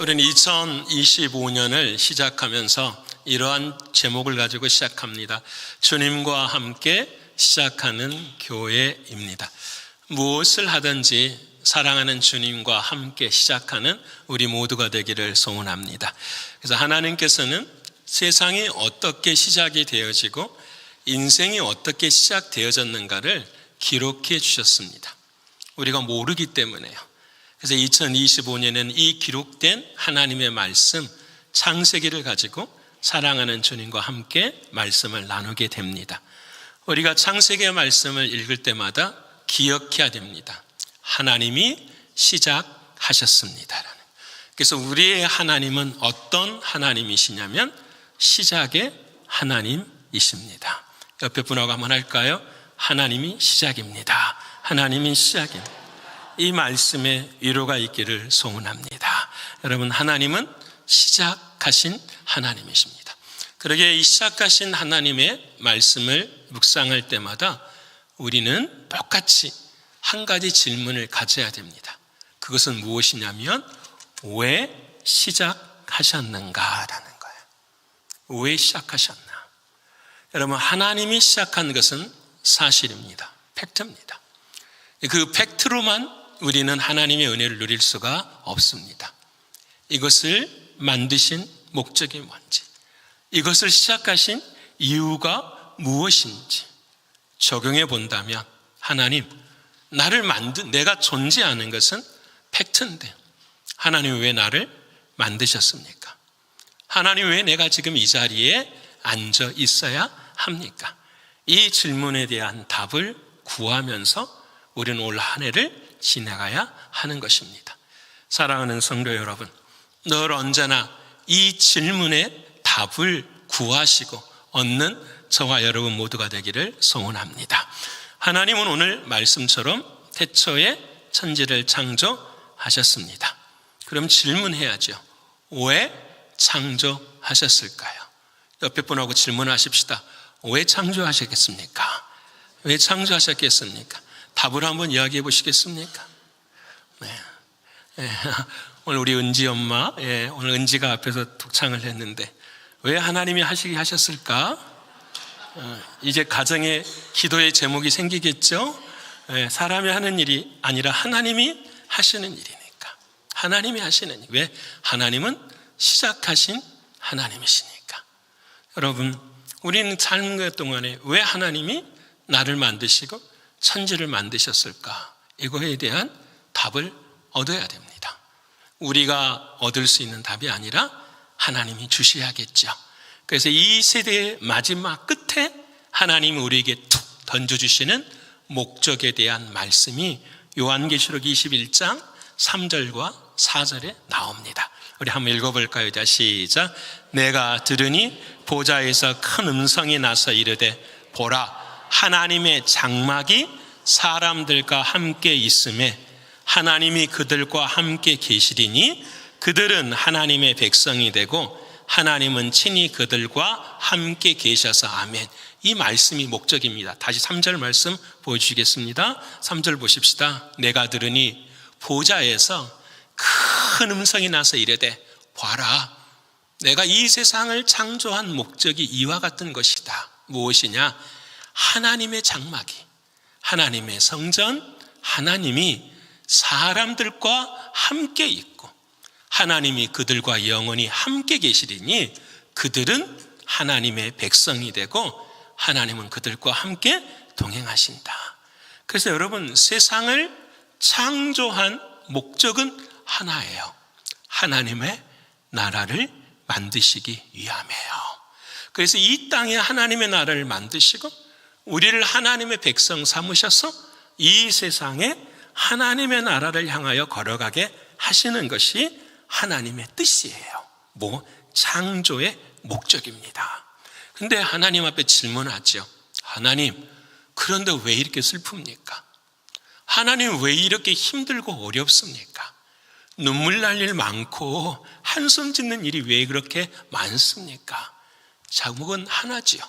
우리는 2025년을 시작하면서 이러한 제목을 가지고 시작합니다. 주님과 함께 시작하는 교회입니다. 무엇을 하든지 사랑하는 주님과 함께 시작하는 우리 모두가 되기를 소원합니다. 그래서 하나님께서는 세상이 어떻게 시작이 되어지고 인생이 어떻게 시작되어졌는가를 기록해 주셨습니다. 우리가 모르기 때문에요. 그래서 2025년에는 이 기록된 하나님의 말씀 창세기를 가지고 사랑하는 주님과 함께 말씀을 나누게 됩니다. 우리가 창세기의 말씀을 읽을 때마다 기억해야 됩니다. 하나님이 시작하셨습니다. 그래서 우리의 하나님은 어떤 하나님이시냐면 시작의 하나님이십니다. 옆에 분하고 한번 할까요? 하나님이 시작입니다. 하나님이 시작입니다. 이 말씀에 위로가 있기를 소원합니다. 여러분, 하나님은 시작하신 하나님이십니다. 그러기에 이 시작하신 하나님의 말씀을 묵상할 때마다 우리는 똑같이 한 가지 질문을 가져야 됩니다. 그것은 무엇이냐면 왜 시작하셨는가라는 거예요. 왜 시작하셨나? 여러분, 하나님이 시작한 것은 사실입니다. 팩트입니다. 그 팩트로만 우리는 하나님의 은혜를 누릴 수가 없습니다. 이것을 만드신 목적이 뭔지, 이것을 시작하신 이유가 무엇인지 적용해 본다면 하나님, 나를 내가 존재하는 것은 팩트인데 하나님 왜 나를 만드셨습니까? 하나님 왜 내가 지금 이 자리에 앉아 있어야 합니까? 이 질문에 대한 답을 구하면서 우리는 올 한 해를 지나가야 하는 것입니다. 사랑하는 성도 여러분, 늘 언제나 이 질문에 답을 구하시고 얻는 저와 여러분 모두가 되기를 소원합니다. 하나님은 오늘 말씀처럼 태초에 천지를 창조하셨습니다. 그럼 질문해야죠. 왜 창조하셨을까요? 옆에 분하고 질문하십시다. 왜 창조하셨겠습니까? 왜 창조하셨겠습니까? 답을 한번 이야기해 보시겠습니까? 오늘 우리 은지 엄마, 오늘 은지가 앞에서 독창을 했는데 왜 하나님이 하시게 하셨을까? 이제 가정에 기도의 제목이 생기겠죠? 사람이 하는 일이 아니라 하나님이 하시는 일이니까. 하나님이 하시는 일. 왜? 하나님은 시작하신 하나님이시니까. 여러분, 우리는 삶 동안에 왜 하나님이 나를 만드시고 천지를 만드셨을까? 이거에 대한 답을 얻어야 됩니다. 우리가 얻을 수 있는 답이 아니라 하나님이 주셔야겠죠. 그래서 이 세대의 마지막 끝에 하나님이 우리에게 툭 던져주시는 목적에 대한 말씀이 요한계시록 21장 3절과 4절에 나옵니다. 우리 한번 읽어볼까요? 자, 시작. 내가 들으니 보좌에서 큰 음성이 나서 이르되 보라, 하나님의 장막이 사람들과 함께 있음에 하나님이 그들과 함께 계시리니 그들은 하나님의 백성이 되고 하나님은 친히 그들과 함께 계셔서 아멘. 이 말씀이 목적입니다. 다시 3절 말씀 보여주시겠습니다. 3절 보십시다. 내가 들으니 보좌에서 큰 음성이 나서 이르되 봐라, 내가 이 세상을 창조한 목적이 이와 같은 것이다. 무엇이냐? 하나님의 장막이, 하나님의 성전, 하나님이 사람들과 함께 있고 하나님이 그들과 영원히 함께 계시리니 그들은 하나님의 백성이 되고 하나님은 그들과 함께 동행하신다. 그래서 여러분, 세상을 창조한 목적은 하나예요. 하나님의 나라를 만드시기 위함이에요. 그래서 이 땅에 하나님의 나라를 만드시고 우리를 하나님의 백성 삼으셔서 이 세상에 하나님의 나라를 향하여 걸어가게 하시는 것이 하나님의 뜻이에요. 창조의 목적입니다. 근데 하나님 앞에 질문하죠. 하나님, 그런데 왜 이렇게 슬픕니까? 하나님, 왜 이렇게 힘들고 어렵습니까? 눈물 날 일 많고 한숨 짓는 일이 왜 그렇게 많습니까? 자국은 하나지요.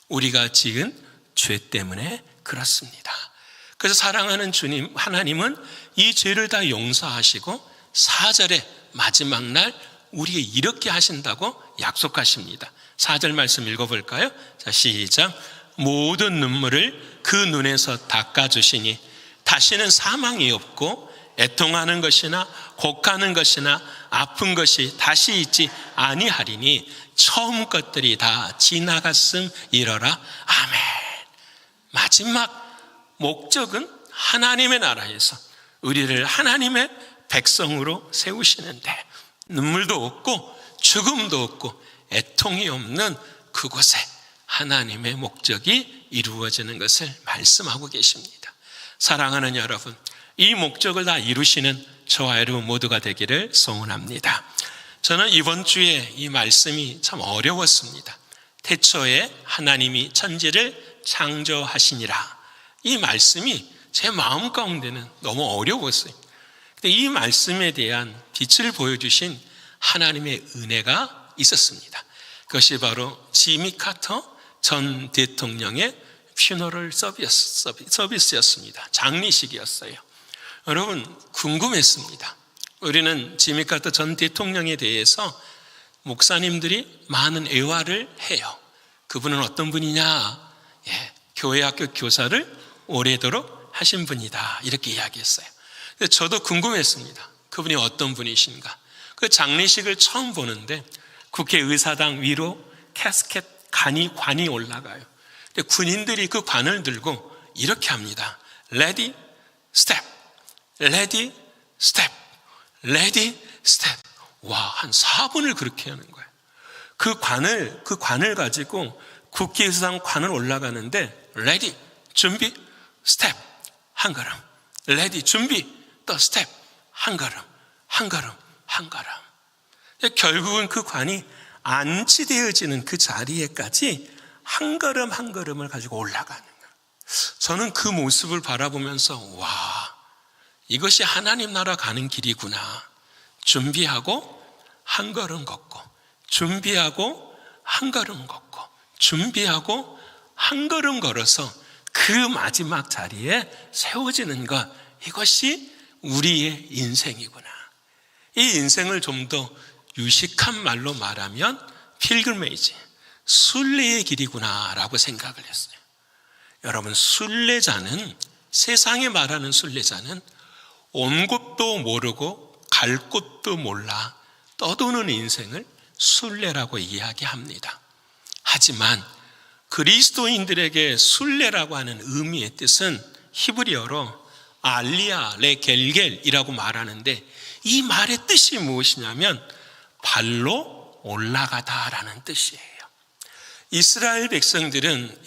우리가 지은 죄 때문에 그렇습니다. 그래서 사랑하는 주님, 하나님은 이 죄를 다 용서하시고 4절에 마지막 날 우리에게 이렇게 하신다고 약속하십니다. 4절 말씀 읽어볼까요? 자, 시작. 모든 눈물을 그 눈에서 닦아주시니 다시는 사망이 없고 애통하는 것이나 곡하는 것이나 아픈 것이 다시 있지 아니하리니 처음 것들이 다 지나갔음이러라. 아멘. 마지막 목적은 하나님의 나라에서 우리를 하나님의 백성으로 세우시는데 눈물도 없고 죽음도 없고 애통이 없는 그곳에 하나님의 목적이 이루어지는 것을 말씀하고 계십니다. 사랑하는 여러분, 이 목적을 다 이루시는 저와 여러분 모두가 되기를 소원합니다. 저는 이번 주에 이 말씀이 참 어려웠습니다. 태초에 하나님이 천지를 창조하시니라. 이 말씀이 제 마음 가운데는 너무 어려웠어요. 근데 이 말씀에 대한 빛을 보여주신 하나님의 은혜가 있었습니다. 그것이 바로 지미 카터 전 대통령의 퓨너럴 서비스였습니다. 장례식이었어요. 여러분, 궁금했습니다. 우리는 지미 카터 전 대통령에 대해서 목사님들이 많은 애화를 해요. 그분은 어떤 분이냐? 교회 학교 교사를 오래도록 하신 분이다, 이렇게 이야기했어요. 근데 저도 궁금했습니다. 그분이 어떤 분이신가? 그 장례식을 처음 보는데 국회의사당 위로 캐스켓 관이 올라가요. 근데 군인들이 그 관을 들고 이렇게 합니다. 레디 스텝, 레디 스텝, 레디 스텝. 와, 한 4분을 그렇게 하는 거예요. 그 관을 가지고 국회의사당 관을 올라가는데 레디, 준비, 스텝, 한 걸음. 레디, 준비, 또 스텝, 한 걸음, 한 걸음, 한 걸음. 결국은 그 관이 안치되어지는 그 자리에까지 한 걸음 한 걸음을 가지고 올라가는 거예요. 저는 그 모습을 바라보면서 와, 이것이 하나님 나라 가는 길이구나. 준비하고 한 걸음 걷고, 준비하고 한 걸음 걷고, 준비하고 한 걸음 걸어서 그 마지막 자리에 세워지는 것, 이것이 우리의 인생이구나. 이 인생을 좀 더 유식한 말로 말하면 필그메이지, 순례의 길이구나라고 생각을 했어요. 여러분, 순례자는, 세상에 말하는 순례자는 온 곳도 모르고 갈 곳도 몰라 떠도는 인생을 순례라고 이야기합니다. 하지만 그리스도인들에게 순례라고 하는 의미의 뜻은 히브리어로 알리아 레겔겔이라고 말하는데, 이 말의 뜻이 무엇이냐면 발로 올라가다라는 뜻이에요. 이스라엘 백성들은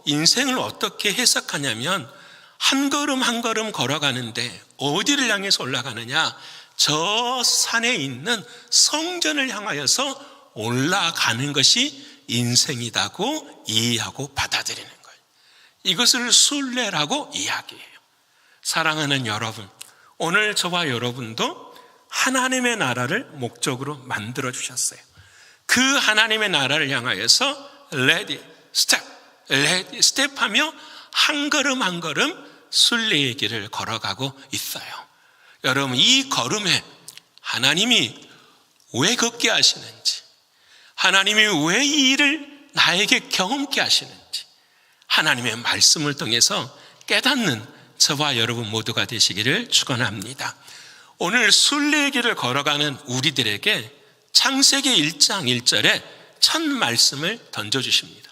인생을 어떻게 해석하냐면 한 걸음 한 걸음 걸어가는데 어디를 향해서 올라가느냐? 저 산에 있는 성전을 향하여서 올라가는 것이 인생이라고 이해하고 받아들이는 거예요. 이것을 순례라고 이야기해요. 사랑하는 여러분, 오늘 저와 여러분도 하나님의 나라를 목적으로 만들어 주셨어요. 그 하나님의 나라를 향하여서 레디 스텝, 레디 스텝 하며 한 걸음 한 걸음 순례의 길을 걸어가고 있어요. 여러분, 이 걸음에 하나님이 왜 걷게 하시는지, 하나님이 왜 이 일을 나에게 경험케 하시는지 하나님의 말씀을 통해서 깨닫는 저와 여러분 모두가 되시기를 축원합니다. 오늘 순례의 길을 걸어가는 우리들에게 창세기 1장 1절에 첫 말씀을 던져주십니다.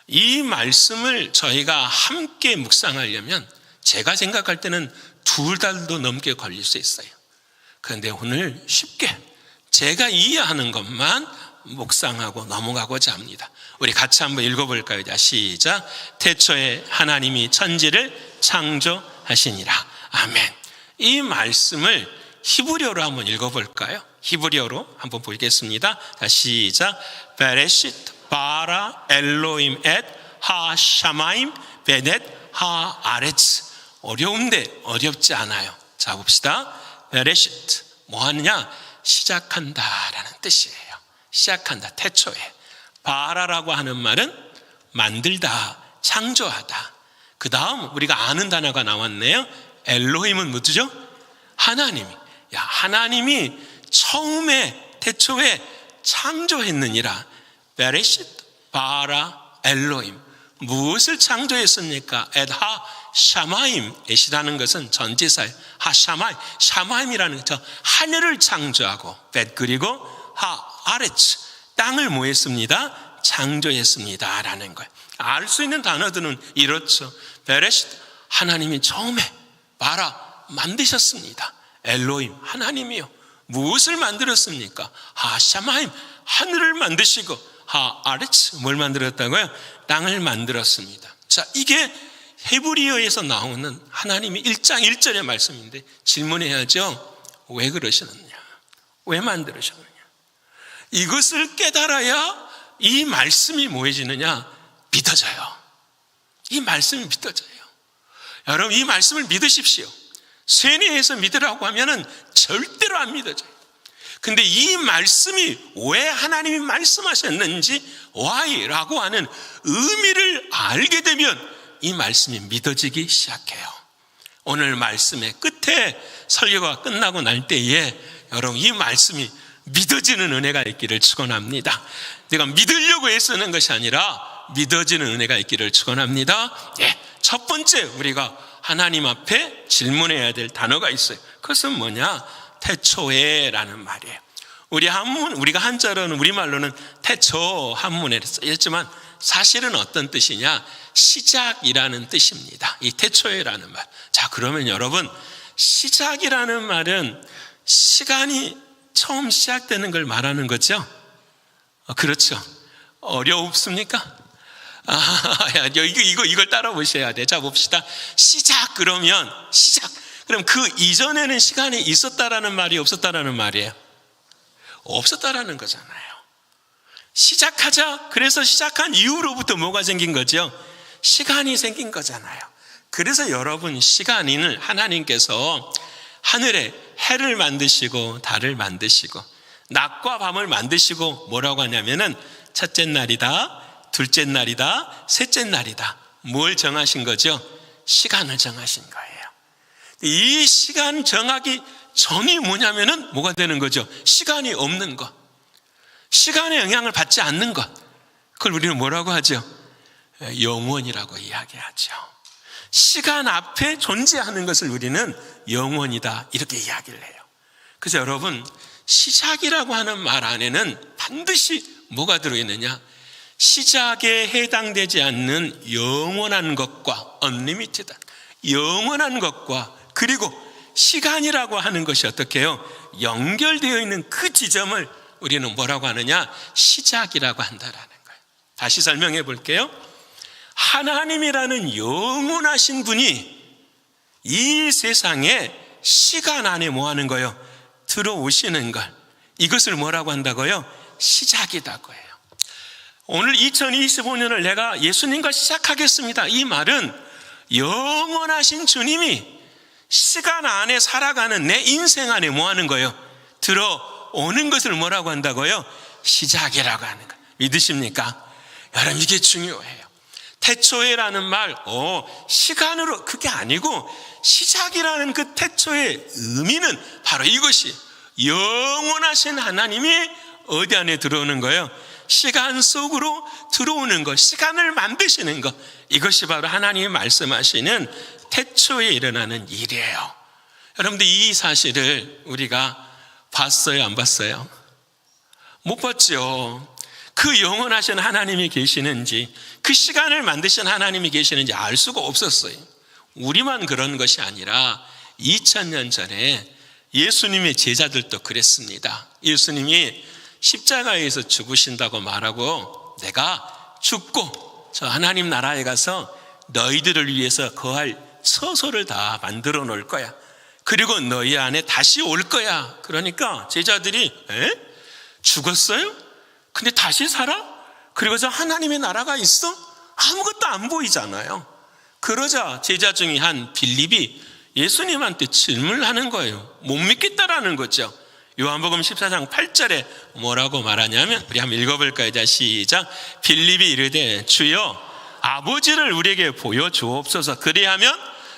이 말씀을 저희가 함께 묵상하려면 제가 생각할 때는 2달도 넘게 걸릴 수 있어요. 그런데 오늘 쉽게 제가 이해하는 것만 묵상하고 넘어가고자 합니다. 우리 같이 한번 읽어볼까요? 자, 시작. 태초에 하나님이 천지를 창조하시니라. 아멘. 이 말씀을 히브리어로 한번 읽어볼까요? 히브리어로 한번 보겠습니다. 자, 시작. 베레시트 바라 엘로임 엣 하 샤마임 베넷 하 아레츠. 어려운데 어렵지 않아요. 자, 봅시다. 베레시트, 뭐 하느냐? 시작한다라는 뜻이에요. 시작한다, 태초에. 바라라고 하는 말은 만들다, 창조하다. 그 다음 우리가 아는 단어가 나왔네요. 엘로힘은 뭐죠? 하나님이. 하나님이 처음에 태초에 창조했느니라. 베레시트 바라 엘로임. 무엇을 창조했습니까? 에드하 샤마임. 에시라는 것은 전치사예요. 하샤마임. 샤마임이라는 저 하늘을 창조하고, 그리고 하 아레츠, 땅을 뭐 했습니다? 창조했습니다 라는 거예요. 알 수 있는 단어들은 이렇죠. 베레시트, 하나님이 처음에 바라, 만드셨습니다. 엘로임, 하나님이요. 무엇을 만들었습니까? 하샤마임, 하늘을 만드시고, 하 아레츠, 뭘 만들었다고요? 땅을 만들었습니다. 자, 이게 헤브리어에서 나오는 하나님이 1장 1절의 말씀인데 질문해야죠. 왜 그러시느냐? 왜 만들으셨느냐? 이것을 깨달아야 이 말씀이 뭐해지느냐? 믿어져요. 이 말씀이 믿어져요. 여러분, 이 말씀을 믿으십시오. 쇠뇌에서 믿으라고 하면은 절대로 안 믿어져요. 근데 이 말씀이 왜 하나님이 말씀하셨는지 why라고 하는 의미를 알게 되면 이 말씀이 믿어지기 시작해요. 오늘 말씀의 끝에 설교가 끝나고 날 때에 여러분 이 말씀이 믿어지는 은혜가 있기를 축원합니다. 내가 믿으려고 애쓰는 것이 아니라 믿어지는 은혜가 있기를 축원합니다. 첫 번째 우리가 하나님 앞에 질문해야 될 단어가 있어요. 그것은 뭐냐? 태초에라는 말이에요. 우리가 한자로는 우리말로는 태초 한문에 쓰였지만 사실은 어떤 뜻이냐? 시작이라는 뜻입니다. 이 태초에라는 말. 자, 그러면 여러분, 시작이라는 말은 시간이 처음 시작되는 걸 말하는 거죠? 그렇죠. 어렵습니까? 이걸 따라 보셔야 돼. 자, 봅시다. 시작 그러면 시작. 그럼 그 이전에는 시간이 있었다라는 말이 없었다라는 말이에요? 없었다라는 거잖아요. 시작하자. 그래서 시작한 이후로부터 뭐가 생긴 거죠? 시간이 생긴 거잖아요. 그래서 여러분, 시간인을 하나님께서 하늘에 해를 만드시고 달을 만드시고 낮과 밤을 만드시고 뭐라고 하냐면은 첫째 날이다, 둘째 날이다, 셋째 날이다. 뭘 정하신 거죠? 시간을 정하신 거예요. 이 시간 정하기 전이 뭐냐면은 뭐가 되는 거죠? 시간이 없는 것, 시간의 영향을 받지 않는 것. 그걸 우리는 뭐라고 하죠? 영원이라고 이야기하죠. 시간 앞에 존재하는 것을 우리는 영원이다 이렇게 이야기를 해요. 그래서 여러분, 시작이라고 하는 말 안에는 반드시 뭐가 들어있느냐? 시작에 해당되지 않는 영원한 것과 unlimited, 영원한 것과 그리고 시간이라고 하는 것이 어떻게 해요? 연결되어 있는 그 지점을 우리는 뭐라고 하느냐? 시작이라고 한다라는 거예요. 다시 설명해 볼게요. 하나님이라는 영원하신 분이 이 세상에 시간 안에 뭐 하는 거예요? 들어오시는 걸, 이것을 뭐라고 한다고요? 시작이라고 해요. 오늘 2025년을 내가 예수님과 시작하겠습니다. 이 말은 영원하신 주님이 시간 안에 살아가는 내 인생 안에 뭐 하는 거예요? 들어오는 것을 뭐라고 한다고요? 시작이라고 하는 거예요. 믿으십니까? 여러분, 이게 중요해요. 태초에라는 말, 시간으로 그게 아니고 시작이라는 그 태초의 의미는 바로 이것이 영원하신 하나님이 어디 안에 들어오는 거예요? 시간 속으로 들어오는 것, 시간을 만드시는 것. 이것이 바로 하나님이 말씀하시는 태초에 일어나는 일이에요. 여러분들, 이 사실을 우리가 봤어요, 안 봤어요? 못 봤죠. 그 영원하신 하나님이 계시는지, 그 시간을 만드신 하나님이 계시는지 알 수가 없었어요. 우리만 그런 것이 아니라 2000년 전에 예수님의 제자들도 그랬습니다. 예수님이 십자가에서 죽으신다고 말하고, 내가 죽고 저 하나님 나라에 가서 너희들을 위해서 거할 처소를 다 만들어 놓을 거야. 그리고 너희 안에 다시 올 거야. 그러니까 제자들이 죽었어요? 근데 다시 살아? 그리고 저 하나님의 나라가 있어? 아무것도 안 보이잖아요. 그러자 제자 중에 한 빌립이 예수님한테 질문을 하는 거예요. 못 믿겠다라는 거죠. 요한복음 14장 8절에 뭐라고 말하냐면, 우리 한번 읽어볼까요? 자, 시작. 빌립이 이르되 주여 아버지를 우리에게 보여주옵소서. 그리하면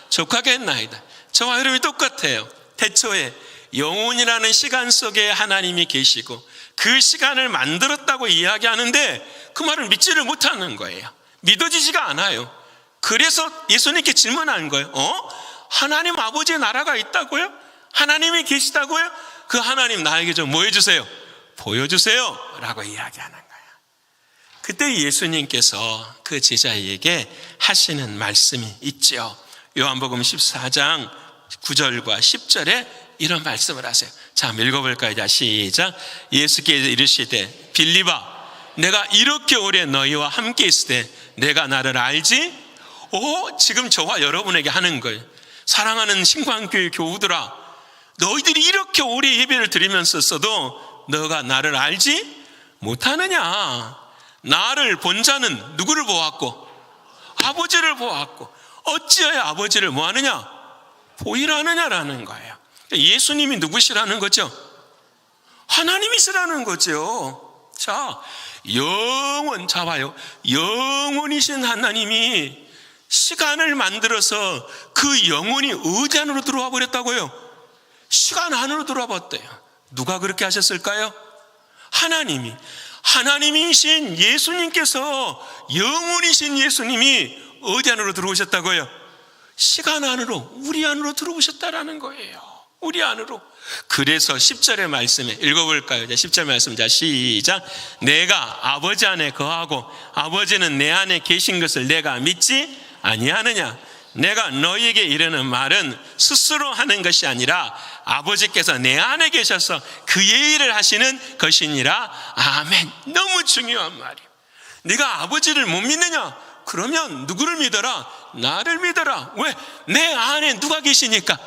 족하겠나이다. 저와 여러분이 똑같아요. 태초에 영혼이라는 시간 속에 하나님이 계시고 그 시간을 만들었다고 이야기하는데 그 말을 믿지를 못하는 거예요. 믿어지지가 않아요. 그래서 예수님께 질문하는 거예요. 하나님 아버지의 나라가 있다고요? 하나님이 계시다고요? 그 하나님 나에게 좀 뭐 해주세요? 보여주세요 라고 이야기하는 거예요. 그때 예수님께서 그 제자에게 하시는 말씀이 있죠. 요한복음 14장 9절과 10절에 이런 말씀을 하세요. 자, 한번 읽어볼까요? 자, 시작. 예수께서 이르시되 빌립아, 내가 이렇게 오래 너희와 함께 있을 때 내가 나를 알지? 지금 저와 여러분에게 하는 거예요. 사랑하는 신광교회 교우들아, 너희들이 이렇게 오래 예배를 드리면서도 너가 나를 알지 못하느냐? 나를 본 자는 누구를 보았고? 아버지를 보았고 어찌하여 아버지를 뭐하느냐? 보이라 하느냐라는 거예요. 예수님이 누구시라는 거죠? 하나님이시라는 거죠. 자, 자 봐요. 영원이신 하나님이 시간을 만들어서 그 영혼이 어디 안으로 들어와 버렸다고요? 시간 안으로 들어와 버렸대요. 누가 그렇게 하셨을까요? 하나님이신 예수님께서, 영혼이신 예수님이 어디 안으로 들어오셨다고요? 시간 안으로, 우리 안으로 들어오셨다라는 거예요. 우리 안으로. 그래서 10절의 말씀에 읽어볼까요? 10절 말씀, 자, 시작. 내가 아버지 안에 거하고 아버지는 내 안에 계신 것을 내가 믿지 아니하느냐? 내가 너희에게 이르는 말은 스스로 하는 것이 아니라 아버지께서 내 안에 계셔서 그의 일을 하시는 것이니라. 아멘. 너무 중요한 말이에요. 네가 아버지를 못 믿느냐? 그러면 누구를 믿어라? 나를 믿어라. 왜? 내 안에 누가 계시니까?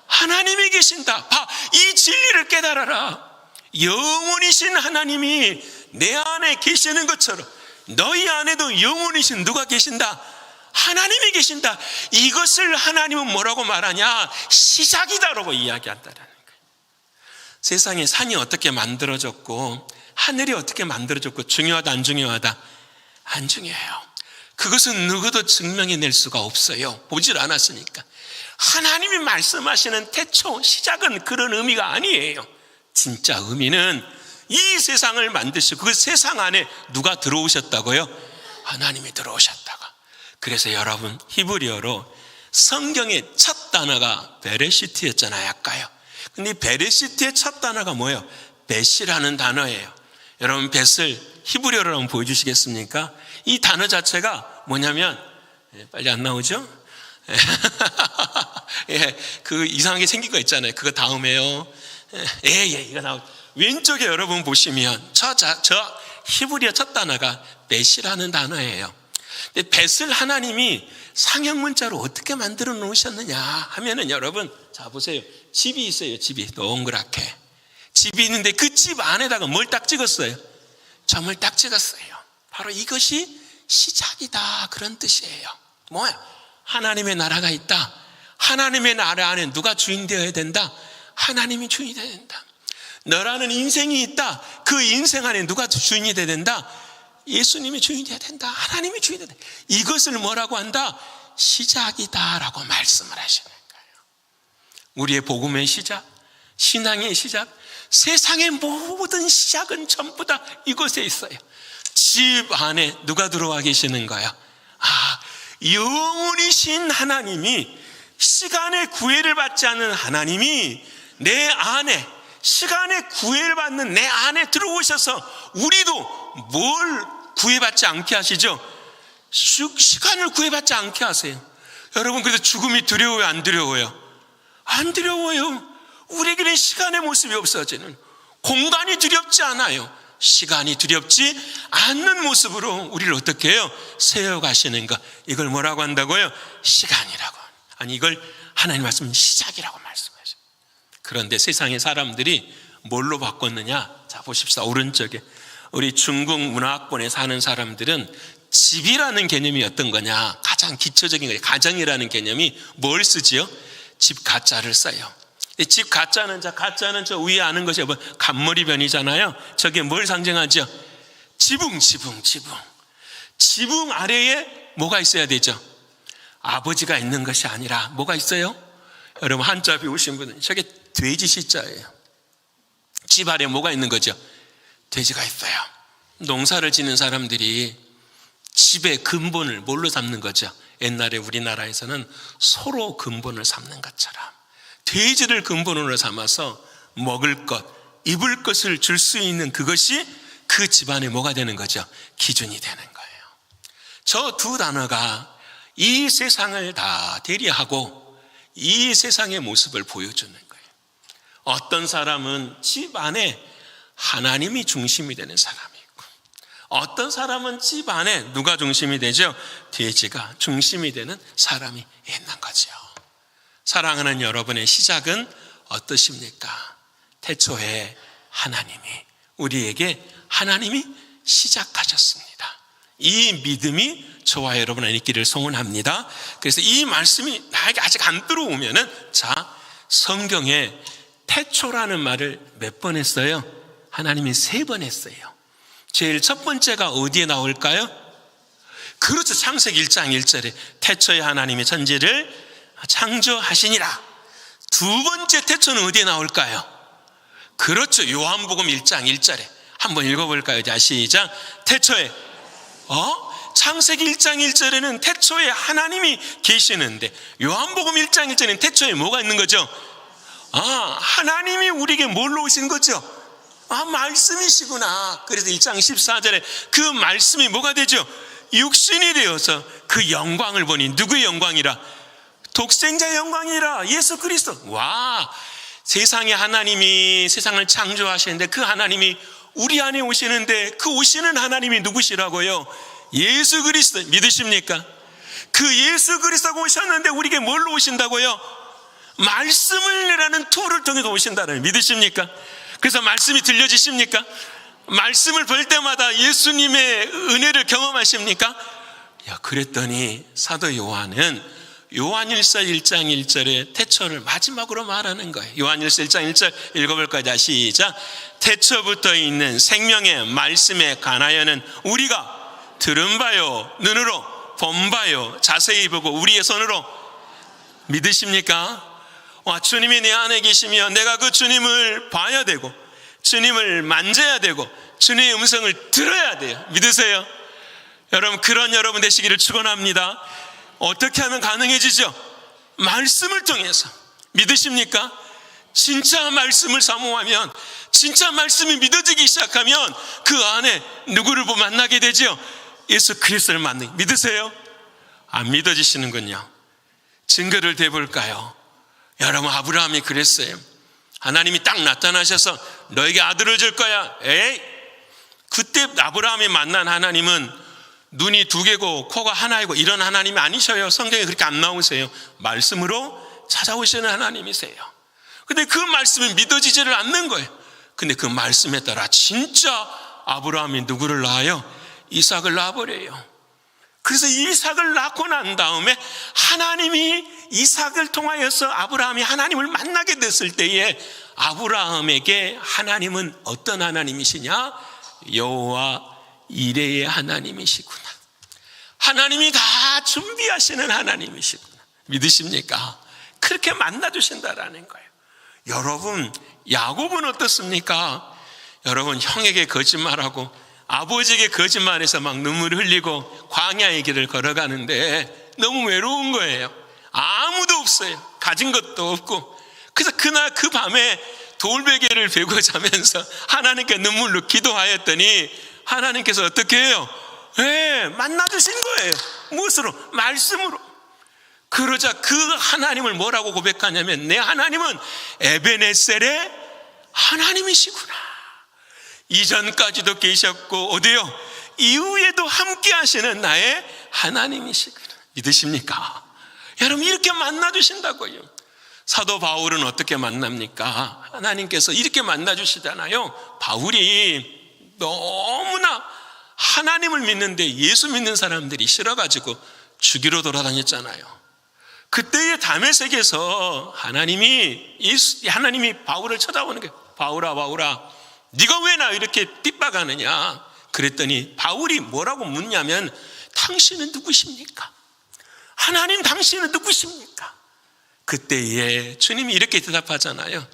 하나님이 계신다. 이 진리를 깨달아라. 영원이신 하나님이 내 안에 계시는 것처럼 너희 안에도 영원이신 누가 계신다? 하나님이 계신다. 이것을 하나님은 뭐라고 말하냐? 시작이다라고 이야기한다는 거예요. 세상에 산이 어떻게 만들어졌고 하늘이 어떻게 만들어졌고 중요하다 안 중요하다? 안 중요해요. 그것은 누구도 증명해낼 수가 없어요. 보질 않았으니까. 하나님이 말씀하시는 태초, 시작은 그런 의미가 아니에요. 진짜 의미는 이 세상을 만드시고 그 세상 안에 누가 들어오셨다고요? 하나님이 들어오셨다가. 그래서 여러분, 히브리어로 성경의 첫 단어가 베레시트였잖아요, 아까요. 근데 베레시트의 첫 단어가 뭐예요? 벳이라는 단어예요. 여러분, 벳을 히브리어로 한번 보여주시겠습니까? 이 단어 자체가 뭐냐면, 빨리 안 나오죠? 예, 그 이상하게 생긴 거 있잖아요. 그거 다음에요. 이거 나오죠. 왼쪽에 여러분 보시면 저 히브리어 첫 단어가 벳이라는 단어예요. 근데 벳을 하나님이 상형 문자로 어떻게 만들어 놓으셨느냐 하면은 여러분, 자 보세요. 집이 있어요. 집이 동그랗게 집이 있는데 그 집 안에다가 뭘 딱 찍었어요? 점을 딱 찍었어요. 바로 이것이 시작이다, 그런 뜻이에요. 뭐야? 하나님의 나라가 있다. 하나님의 나라 안에 누가 주인 되어야 된다? 하나님이 주인이 되어야 된다. 너라는 인생이 있다. 그 인생 안에 누가 주인이 되어야 된다? 예수님이 주인이 되어야 된다. 하나님이 주인이 되어야 된다. 이것을 뭐라고 한다? 시작이다라고 말씀을 하시는 거예요. 우리의 복음의 시작, 신앙의 시작, 세상의 모든 시작은 전부 다 이곳에 있어요. 집 안에 누가 들어와 계시는 거야? 영원이신 하나님이, 시간의 구애를 받지 않는 하나님이 내 안에, 시간의 구애를 받는 내 안에 들어오셔서 우리도 뭘 구애받지 않게 하시죠? 시간을 구애받지 않게 하세요. 여러분, 그래서 죽음이 두려워요, 안 두려워요? 안 두려워요. 우리에게는 시간의 모습이 없어지는, 공간이 두렵지 않아요. 시간이 두렵지 않는 모습으로 우리를 어떻게 해요? 세워가시는 것. 이걸 뭐라고 한다고요? 시간이라고. 아니, 이걸 하나님 말씀 시작이라고 말씀하셔요. 그런데 세상의 사람들이 뭘로 바꿨느냐? 자, 보십시다. 오른쪽에 우리 중국 문화권에 사는 사람들은 집이라는 개념이 어떤 거냐? 가장 기초적인 거예요. 가정이라는 개념이 뭘 쓰지요? 집 가짜를 써요. 집 가짜는 저 위에 아는 것이 간머리변이잖아요. 저게 뭘 상징하죠? 지붕 아래에 뭐가 있어야 되죠? 아버지가 있는 것이 아니라 뭐가 있어요? 여러분 한자 배우신 분은 저게 돼지 시자예요. 집 안에 뭐가 있는 거죠? 돼지가 있어요. 농사를 짓는 사람들이 집의 근본을 뭘로 삼는 거죠? 옛날에 우리나라에서는 소로 근본을 삼는 것처럼 돼지를 근본으로 삼아서 먹을 것, 입을 것을 줄 수 있는 그것이 그 집안에 뭐가 되는 거죠? 기준이 되는 거예요. 저 두 단어가 이 세상을 다 대리하고 이 세상의 모습을 보여주는 거예요. 어떤 사람은 집 안에 하나님이 중심이 되는 사람이 있고, 어떤 사람은 집 안에 누가 중심이 되죠? 돼지가 중심이 되는 사람이 있는 거죠. 사랑하는 여러분의 시작은 어떠십니까? 태초에 하나님이 시작하셨습니다. 이 믿음이 저와 여러분 안에 있기를 소원합니다. 그래서 이 말씀이 나에게 아직 안 들어오면은, 자, 성경에 태초라는 말을 몇 번 했어요? 하나님이 3번 했어요. 제일 첫 번째가 어디에 나올까요? 그렇죠. 창세기 1장 1절에 태초에 하나님이 천지를 창조하시니라. 두 번째 태초는 어디에 나올까요? 그렇죠. 요한복음 1장 1절에 한번 읽어볼까요? 자, 시작. 태초에 창세기 1장 1절에는 태초에 하나님이 계시는데, 요한복음 1장 1절에는 태초에 뭐가 있는 거죠? 하나님이 우리에게 뭘로 오신 거죠? 말씀이시구나. 그래서 1장 14절에 그 말씀이 뭐가 되죠? 육신이 되어서 그 영광을 보니, 누구의 영광이라? 독생자의 영광이라, 예수 그리스도. 와, 세상에 하나님이 세상을 창조하시는데 그 하나님이 우리 안에 오시는데, 그 오시는 하나님이 누구시라고요? 예수 그리스도. 믿으십니까? 그 예수 그리스도가 오셨는데 우리에게 뭘로 오신다고요? 말씀을 내라는 툴을 통해서 오신다는, 믿으십니까? 그래서 말씀이 들려지십니까? 말씀을 볼 때마다 예수님의 은혜를 경험하십니까? 그랬더니 사도 요한은 요한일서 1장 1절에 태초를 마지막으로 말하는 거예요. 요한일서 1장 1절 읽어볼까요? 자, 시작. 태초부터 있는 생명의 말씀에 관하여는 우리가 들은 바요, 눈으로 본 바요, 자세히 보고 우리의 손으로. 믿으십니까? 주님이 내 안에 계시면 내가 그 주님을 봐야 되고, 주님을 만져야 되고, 주님의 음성을 들어야 돼요. 믿으세요? 여러분, 그런 여러분 되시기를 축원합니다. 어떻게 하면 가능해지죠? 말씀을 통해서. 믿으십니까? 진짜 말씀을 사모하면, 진짜 말씀이 믿어지기 시작하면 그 안에 누구를 만나게 되죠? 예수 그리스도를 만나게. 믿으세요? 안 믿어지시는군요. 증거를 대볼까요? 여러분, 아브라함이 그랬어요. 하나님이 딱 나타나셔서 너에게 아들을 줄 거야. 에이, 그때 아브라함이 만난 하나님은 눈이 2개고 코가 하나이고 이런 하나님이 아니셔요. 성경에 그렇게 안 나오세요. 말씀으로 찾아오시는 하나님이세요. 근데 그 말씀이 믿어지지를 않는 거예요. 근데 그 말씀에 따라 진짜 아브라함이 누구를 낳아요? 이삭을 낳아버려요. 그래서 이삭을 낳고 난 다음에 하나님이 이삭을 통하여서 아브라함이 하나님을 만나게 됐을 때에 아브라함에게 하나님은 어떤 하나님이시냐? 여호와 이레의 하나님이시구나. 하나님이 다 준비하시는 하나님이시구나. 믿으십니까? 그렇게 만나주신다라는 거예요. 여러분, 야곱은 어떻습니까? 여러분, 형에게 거짓말하고 아버지에게 거짓말해서 막 눈물을 흘리고 광야의 길을 걸어가는데 너무 외로운 거예요. 아무도 없어요. 가진 것도 없고. 그래서 그날 그 밤에 돌베개를 베고 자면서 하나님께 눈물로 기도하였더니 하나님께서 어떻게 해요? 만나주신 거예요. 무엇으로? 말씀으로. 그러자 그 하나님을 뭐라고 고백하냐면, 내 하나님은 에베네셀의 하나님이시구나. 이전까지도 계셨고 어디요? 이후에도 함께 하시는 나의 하나님이시구나. 믿으십니까? 여러분, 이렇게 만나주신다고요. 사도 바울은 어떻게 만납니까? 하나님께서 이렇게 만나주시잖아요. 바울이 너무나 하나님을 믿는데 예수 믿는 사람들이 싫어가지고 죽이러 돌아다녔잖아요. 그때의 다메섹에서 하나님이 바울을 쳐다보는 거예요. 바울아, 바울아, 네가 왜 나 이렇게 핍박하느냐? 그랬더니 바울이 뭐라고 묻냐면, 당신은 누구십니까? 하나님, 당신은 누구십니까? 그때에 주님이 이렇게 대답하잖아요.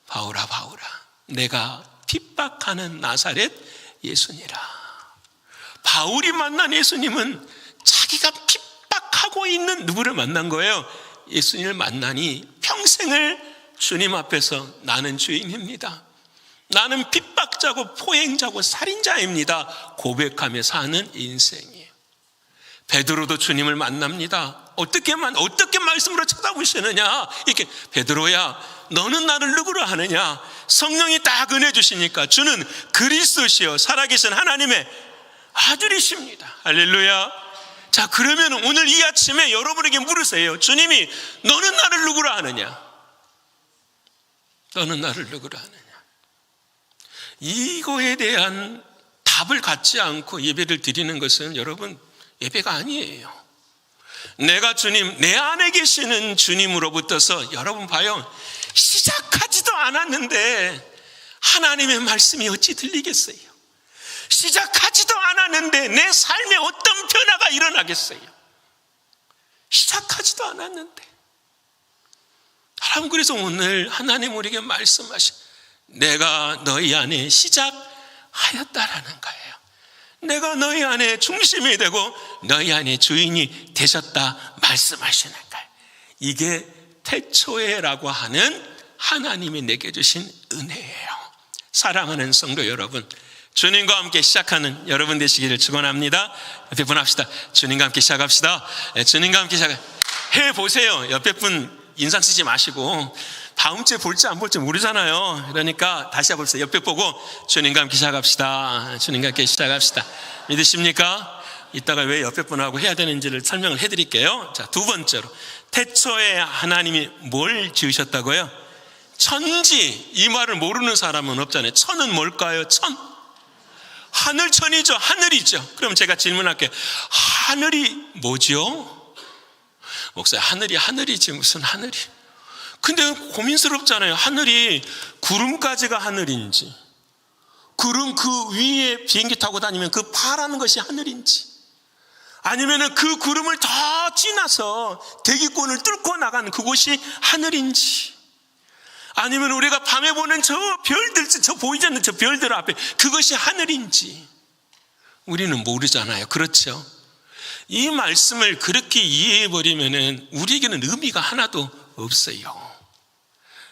바울아 바울아, 내가 핍박하는 나사렛 예수니라. 바울이 만난 예수님은 자기가 핍박하고 있는 누구를 만난 거예요? 예수님을 만나니 평생을 주님 앞에서 나는 주인입니다, 나는 핍박자고 포행자고 살인자입니다 고백하며 사는 인생이에요. 베드로도 주님을 만납니다. 어떻게 말씀으로 쳐다보시느냐? 이렇게, 베드로야 너는 나를 누구로 하느냐? 성령이 딱 은혜 주시니까 주는 그리스도시요 살아계신 하나님의 아들이십니다. 할렐루야. 자, 그러면 오늘 이 아침에 여러분에게 물으세요. 주님이 너는 나를 누구로 하느냐? 너는 나를 누구로 하느냐? 이거에 대한 답을 갖지 않고 예배를 드리는 것은 여러분 예배가 아니에요. 내가 주님, 내 안에 계시는 주님으로부터서, 여러분 봐요, 시작하지도 않았는데 하나님의 말씀이 어찌 들리겠어요? 시작하지도 않았는데 내 삶에 어떤 변화가 일어나겠어요? 시작하지도 않았는데. 여러분, 그래서 오늘 하나님 우리에게 말씀하신, 내가 너희 안에 시작하였다라는 거예요. 내가 너희 안에 중심이 되고 너희 안에 주인이 되셨다 말씀하시는 거예요. 이게 태초에라고 하는 하나님이 내게 주신 은혜예요. 사랑하는 성도 여러분, 주님과 함께 시작하는 여러분 되시기를 축원합니다. 옆에 분 합시다. 주님과 함께 시작합시다. 주님과 함께 해보세요. 옆에 분 인상 쓰지 마시고, 다음 주에 볼지 안 볼지 모르잖아요. 그러니까 다시 해보세요. 옆에 보고 주님과 함께 시작합시다. 주님과 함께 시작합시다. 믿으십니까? 이따가 왜 옆에 분하고 해야 되는지를 설명을 해드릴게요. 자, 두 번째로, 태초에 하나님이 뭘 지으셨다고요? 천지. 이 말을 모르는 사람은 없잖아요. 천은 뭘까요? 천. 하늘천이죠. 하늘이죠. 그럼 제가 질문할게요. 하늘이 뭐죠? 목사님, 하늘이지 무슨 하늘이. 근데 고민스럽잖아요. 하늘이 구름까지가 하늘인지, 구름 그 위에 비행기 타고 다니면 그 파라는 것이 하늘인지, 아니면 그 구름을 더 지나서 대기권을 뚫고 나간 그곳이 하늘인지, 아니면 우리가 밤에 보는 저 별들, 저 보이지 않는 저 별들 앞에 그것이 하늘인지 우리는 모르잖아요. 그렇죠? 이 말씀을 그렇게 이해해버리면 우리에게는 의미가 하나도 없어요.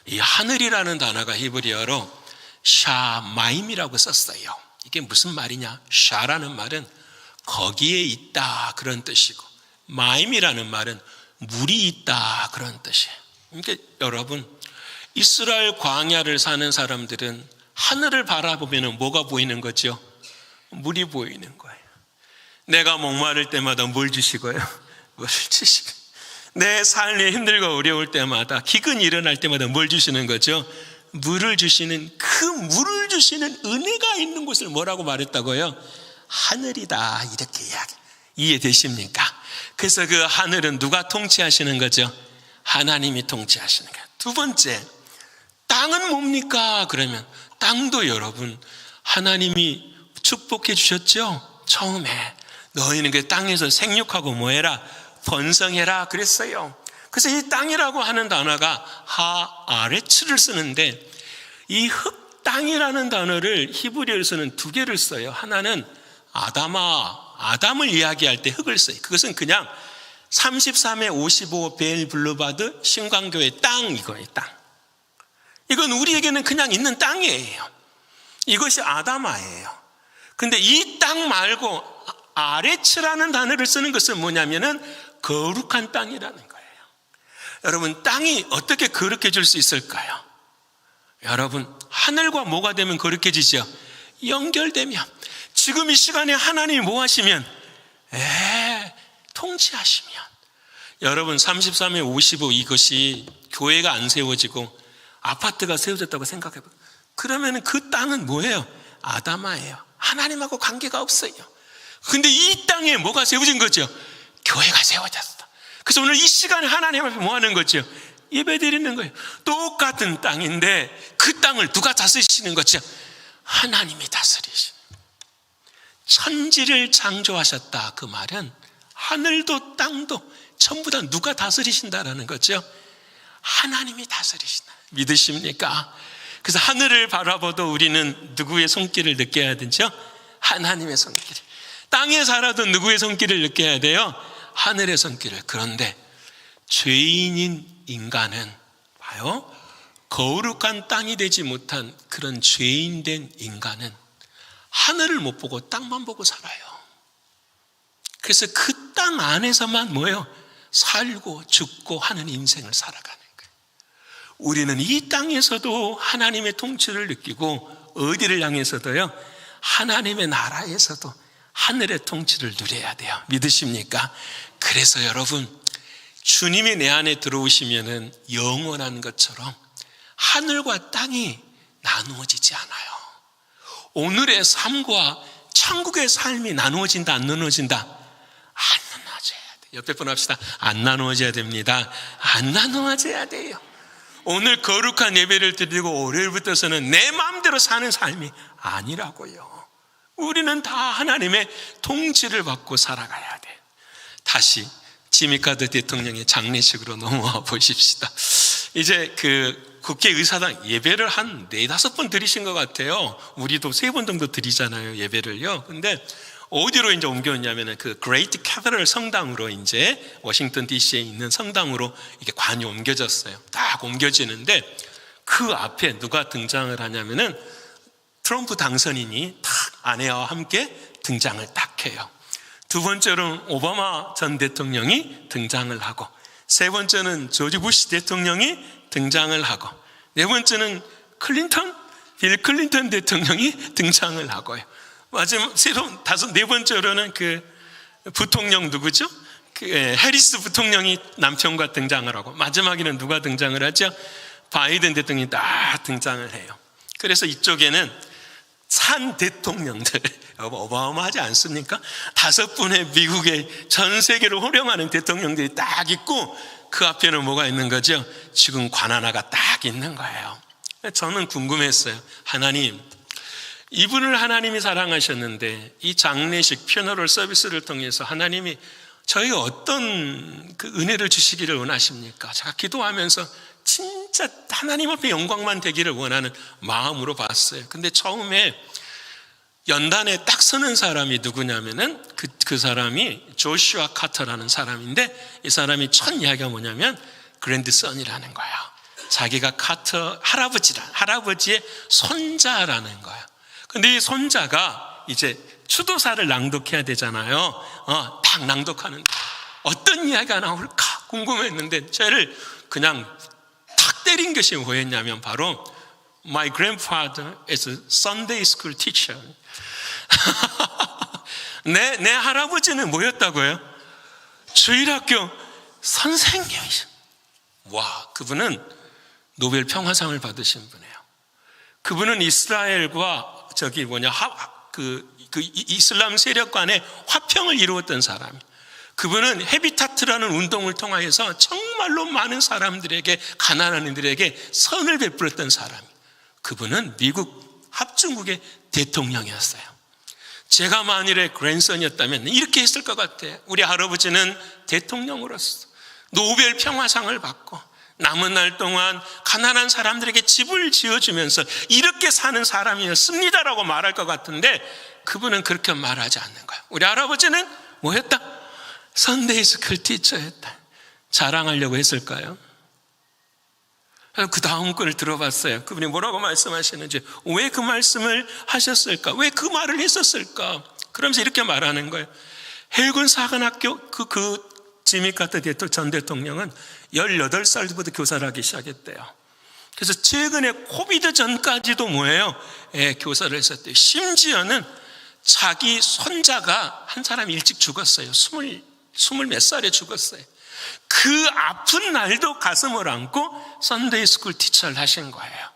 이 하늘이라는 단어가 히브리어로 샤마임이라고 썼어요. 이게 무슨 말이냐? 샤라는 말은 거기에 있다 그런 뜻이고, 마임이라는 말은 물이 있다 그런 뜻이에요. 그러니까 여러분, 이스라엘 광야를 사는 사람들은 하늘을 바라보면 뭐가 보이는 거죠? 물이 보이는 거예요. 내가 목마를 때마다 물 주시고요, 물을 주시고, 내 삶이 힘들고 어려울 때마다, 기근이 일어날 때마다 뭘 주시는 거죠? 물을 주시는, 그 물을 주시는 은혜가 있는 곳을 뭐라고 말했다고요? 하늘이다, 이렇게 이해되십니까? 그래서 그 하늘은 누가 통치하시는 거죠? 하나님이 통치하시는 거예요. 두 번째, 땅은 뭡니까? 그러면 땅도 여러분 하나님이 축복해 주셨죠? 처음에 너희는 그 땅에서 생육하고 뭐해라? 번성해라 그랬어요. 그래서 이 땅이라고 하는 단어가 하아레츠를 쓰는데, 이 흙땅이라는 단어를 히브리어에서는 두 개를 써요. 하나는 아담을 이야기할 때 흙을 써요. 그것은 그냥 33에 55 벨블루바드 신광교의 땅, 이거예요. 땅. 이건 우리에게는 그냥 있는 땅이에요. 이것이 아담아예요. 근데 이 땅 말고 아레츠라는 단어를 쓰는 것은 뭐냐면은 거룩한 땅이라는 거예요. 여러분, 땅이 어떻게 거룩해질 수 있을까요? 여러분, 하늘과 뭐가 되면 거룩해지죠? 연결되면. 지금 이 시간에 하나님이 뭐 하시면? 통치하시면. 여러분, 33에 55 이것이 교회가 안 세워지고 아파트가 세워졌다고 생각해봐요. 그러면 그 땅은 뭐예요? 아담아예요. 하나님하고 관계가 없어요. 근데 이 땅에 뭐가 세워진 거죠? 교회가 세워졌어. 그래서 오늘 이 시간에 하나님 앞에 뭐 하는 거죠? 예배 드리는 거예요. 똑같은 땅인데 그 땅을 누가 다스리시는 거죠? 하나님이 다스리시는 거예요. 천지를 창조하셨다, 그 말은 하늘도 땅도 전부 다 누가 다스리신다라는 거죠? 하나님이 다스리시나 믿으십니까? 그래서 하늘을 바라봐도 우리는 누구의 손길을 느껴야 되죠? 하나님의 손길. 땅에 살아도 누구의 손길을 느껴야 돼요? 하늘의 손길을. 그런데 죄인인 인간은 봐요, 거룩한 땅이 되지 못한 그런 죄인된 인간은 하늘을 못 보고 땅만 보고 살아요. 그래서 그 땅 안에서만 뭐예요? 살고 죽고 하는 인생을 살아가는 거예요. 우리는 이 땅에서도 하나님의 통치를 느끼고 어디를 향해서도요? 하나님의 나라에서도 하늘의 통치를 누려야 돼요. 믿으십니까? 그래서 여러분, 주님이 내 안에 들어오시면은 영원한 것처럼 하늘과 땅이 나누어지지 않아요. 오늘의 삶과 천국의 삶이 나누어진다, 안 나누어진다? 안 나누어져야 돼요. 옆에 분 합시다. 안 나누어져야 됩니다. 안 나누어져야 돼요. 오늘 거룩한 예배를 드리고 월요일부터서는 내 마음대로 사는 삶이 아니라고요. 우리는 다 하나님의 통치를 받고 살아가야 돼요. 다시 지미 카터 대통령의 장례식으로 넘어와 보십시다. 이제 그 국회의사당 예배를 한 4-5번 드리신 것 같아요. 우리도 3번 정도 드리잖아요, 예배를요. 근데 어디로 이제 옮겼냐면은 그 그레이트 캐피털 성당으로, 이제 워싱턴 DC에 있는 성당으로 이게 관이 옮겨졌어요. 딱 옮겨지는데 그 앞에 누가 등장을 하냐면은 트럼프 당선인이 딱 아내와 함께 등장을 딱 해요. 두 번째로는 오바마 전 대통령이 등장을 하고, 세 번째는 조지 부시 대통령이 등장을 하고, 네 번째는 빌 클린턴 대통령이 등장을 하고요. 마지막 네 번째로는 그 부통령 누구죠? 해리스 부통령이 남편과 등장을 하고, 마지막에는 누가 등장을 하죠? 바이든 대통령이 딱 등장을 해요. 그래서 이쪽에는 산 대통령들, 어마어마하지 않습니까? 5분의 미국의 전 세계를 호령하는 대통령들이 딱 있고, 그 앞에는 뭐가 있는 거죠? 지금 관 하나가 딱 있는 거예요. 저는 궁금했어요. 하나님, 이분을 하나님이 사랑하셨는데 이 장례식 퓨너럴 서비스를 통해서 하나님이 저희 어떤 그 은혜를 주시기를 원하십니까? 제가 기도하면서 진짜 하나님 앞에 영광만 되기를 원하는 마음으로 봤어요. 근데 처음에 연단에 딱 서는 사람이 누구냐면은 그 사람이 조슈아 카터라는 사람인데, 이 사람이 첫 이야기가 뭐냐면 그랜드선이라는 거예요. 자기가 카터 할아버지의 손자라는 거예요. 근데 이 손자가 이제 추도사를 낭독해야 되잖아요. 딱 낭독하는데 어떤 이야기가 나올까 궁금했는데, 저를 그냥 탁 때린 것이 뭐였냐면 바로 My grandfather is a Sunday school teacher. 내 할아버지는 뭐였다고요? 주일학교 선생님이죠. 와, 그분은 노벨 평화상을 받으신 분이에요. 그분은 이스라엘과 이슬람 세력 간의 화평을 이루었던 사람이에요. 그분은 헤비타트라는 운동을 통하여서 정말로 많은 사람들에게, 가난한 이들에게 선을 베풀었던 사람이에요. 그분은 미국 합중국의 대통령이었어요. 제가 만일에 그랜선이었다면 이렇게 했을 것 같아요. 우리 할아버지는 대통령으로서 노벨 평화상을 받고 남은 날 동안 가난한 사람들에게 집을 지어주면서 이렇게 사는 사람이었습니다라고 말할 것 같은데, 그분은 그렇게 말하지 않는 거예요. 우리 할아버지는 뭐였다? 선데이 스쿨 티처였다. 자랑하려고 했을까요? 그 다음 걸 들어봤어요. 그분이 뭐라고 말씀하시는지, 왜 그 말씀을 하셨을까? 왜 그 말을 했었을까? 그러면서 이렇게 말하는 거예요. 헬군 사관학교 지미 카터 전 대통령은 18살부터 교사를 하기 시작했대요. 그래서 최근에 코비드 전까지도 뭐예요? 교사를 했었대요. 심지어는 자기 손자가 한 사람이 일찍 죽었어요. 20 몇 살에 죽었어요. 그 아픈 날도 가슴을 안고 선데이 스쿨 티처를 하신 거예요.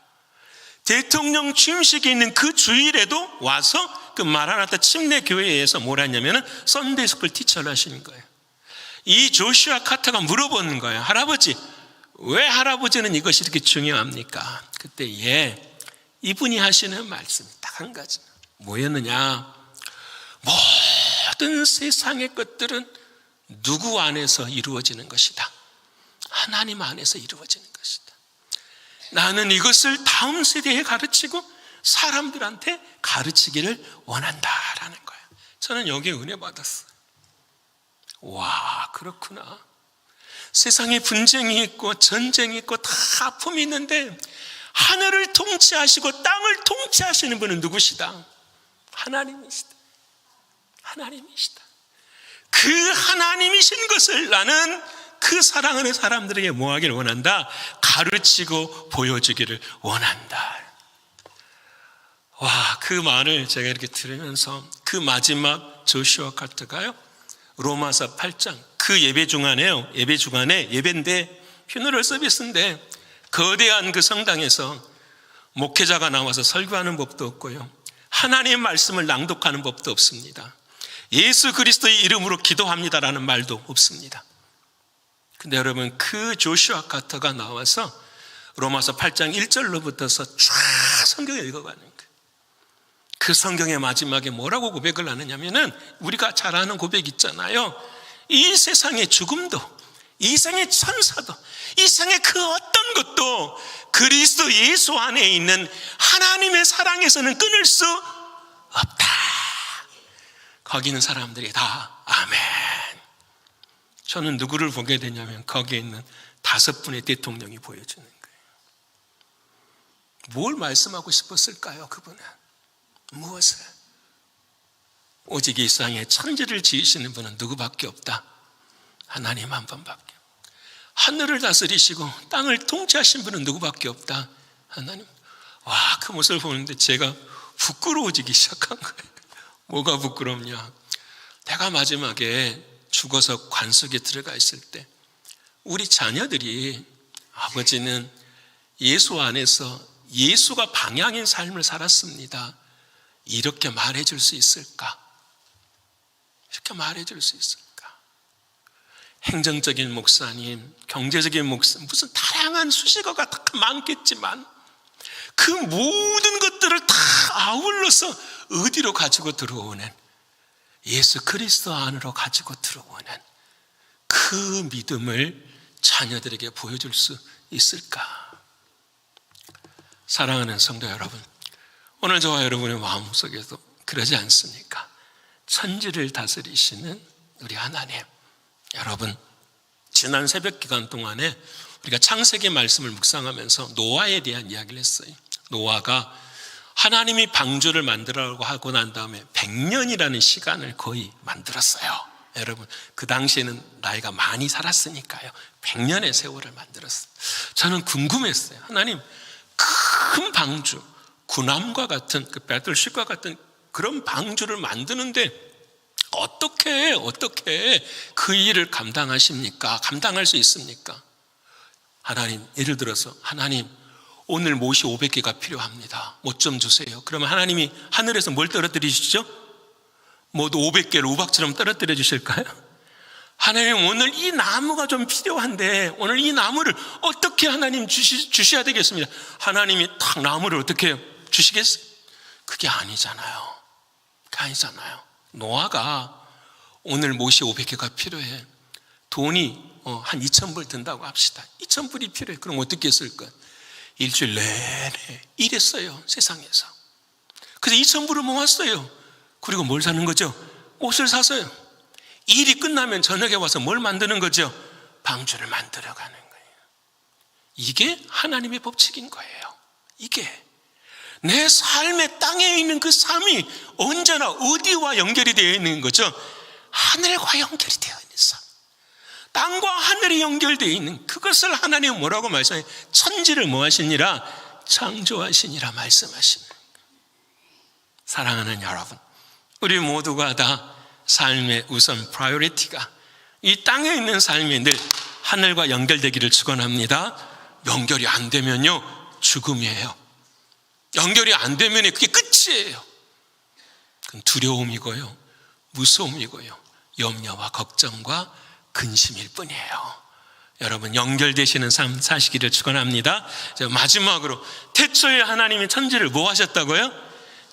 대통령 취임식에 있는 그 주일에도 와서 그 마라나타 침례 교회에서 뭘 했냐면은 선데이 스쿨 티처를 하신 거예요. 이 조슈아 카터가 물어보는 거예요. 할아버지, 왜 할아버지는 이것이 이렇게 중요합니까? 그때 이분이 하시는 말씀이 딱 한 가지. 뭐였느냐? 모든 세상의 것들은 누구 안에서 이루어지는 것이다. 하나님 안에서 이루어지는 것이다. 나는 이것을 다음 세대에 가르치고 사람들한테 가르치기를 원한다라는 거예요. 저는 여기에 은혜 받았어요. 와, 그렇구나. 세상에 분쟁이 있고 전쟁이 있고 다 아픔이 있는데 하늘을 통치하시고 땅을 통치하시는 분은 누구시다? 하나님이시다. 하나님이시다. 그 하나님이신 것을 나는 그 사랑하는 사람들에게 뭐 하기를 원한다? 가르치고 보여주기를 원한다. 와, 그 말을 제가 이렇게 들으면서 그 마지막 조슈아 카트가요, 로마서 8장 그 예배 중간에요. 예배 중간에 예배인데 퓨너럴 서비스인데 거대한 그 성당에서 목회자가 나와서 설교하는 법도 없고요. 하나님의 말씀을 낭독하는 법도 없습니다. 예수 그리스도의 이름으로 기도합니다라는 말도 없습니다. 근데 여러분, 그 조슈아 카터가 나와서 로마서 8장 1절로부터서 쫙 성경을 읽어가는 거예요. 그 성경의 마지막에 뭐라고 고백을 하느냐면은 우리가 잘 아는 고백 있잖아요. 이 세상의 죽음도, 이 세상의 천사도, 이 세상의 그 어떤 것도 그리스도 예수 안에 있는 하나님의 사랑에서는 끊을 수 없다. 거기 있는 사람들이 다 아멘. 저는 누구를 보게 되냐면 거기에 있는 5분의 대통령이 보여주는 거예요. 뭘 말씀하고 싶었을까요? 그분은 무엇을? 오직 이 세상에 천지를 지으시는 분은 누구밖에 없다? 하나님 한 분밖에. 하늘을 다스리시고 땅을 통치하신 분은 누구밖에 없다? 하나님. 와, 그 모습을 보는데 제가 부끄러워지기 시작한 거예요. 뭐가 부끄럽냐? 내가 마지막에 죽어서 관속에 들어가 있을 때 우리 자녀들이 아버지는 예수 안에서 예수가 방향인 삶을 살았습니다, 이렇게 말해줄 수 있을까? 이렇게 말해줄 수 있을까? 행정적인 목사님, 경제적인 목사님, 무슨 다양한 수식어가 다 많겠지만 그 모든 것들을 다 아울러서 어디로 가지고 들어오는, 예수 그리스도 안으로 가지고 들어오는 그 믿음을 자녀들에게 보여줄 수 있을까? 사랑하는 성도 여러분, 오늘 저와 여러분의 마음속에도 그러지 않습니까? 천지를 다스리시는 우리 하나님. 여러분, 지난 새벽 기간 동안에 우리가 창세기 말씀을 묵상하면서 노아에 대한 이야기를 했어요. 노아가 하나님이 방주를 만들라고 하고 난 다음에 100년이라는 시간을 거의 만들었어요. 여러분, 그 당시에는 나이가 많이 살았으니까요, 100년의 세월을 만들었어요. 저는 궁금했어요. 하나님, 큰 방주, 군함과 같은, 그 배틀쉽과 같은 그런 방주를 만드는데 어떻게 그 일을 감당하십니까? 감당할 수 있습니까? 하나님, 예를 들어서 하나님, 오늘 못이 500개가 필요합니다. 못 좀 주세요. 그러면 하나님이 하늘에서 뭘 떨어뜨리시죠? 모두 500개를 우박처럼 떨어뜨려 주실까요? 하나님, 오늘 이 나무가 좀 필요한데 오늘 이 나무를 어떻게 하나님 주셔야 되겠습니다. 하나님이 딱 나무를 어떻게 주시겠어요? 그게 아니잖아요. 그게 아니잖아요. 노아가 오늘 못이 500개가 필요해. 돈이 한 2,000불 든다고 합시다. 2,000불이 필요해. 그럼 어떻게 했을까? 일주일 내내 일했어요, 세상에서. 그래서 2,000불을 모았어요. 그리고 뭘 사는 거죠? 옷을 샀어요. 일이 끝나면 저녁에 와서 뭘 만드는 거죠? 방주를 만들어 가는 거예요. 이게 하나님의 법칙인 거예요. 이게 내 삶의 땅에 있는 그 삶이 언제나 어디와 연결이 되어 있는 거죠? 하늘과 연결이 되어 있는 삶. 땅과 하늘이 연결되어 있는 그것을 하나님은 뭐라고 말씀해요? 천지를 뭐 하시니라? 창조하시니라 말씀하시는. 사랑하는 여러분, 우리 모두가 다 삶의 우선 프라이어리티가 이 땅에 있는 삶이 늘 하늘과 연결되기를 축원합니다. 연결이 안 되면요, 죽음이에요. 연결이 안 되면 그게 끝이에요. 그건 두려움이고요, 무서움이고요, 염려와 걱정과 근심일 뿐이에요. 여러분, 연결되시는 삶 사시기를 축원합니다. 마지막으로, 태초에 하나님이 천지를 뭐 하셨다고요?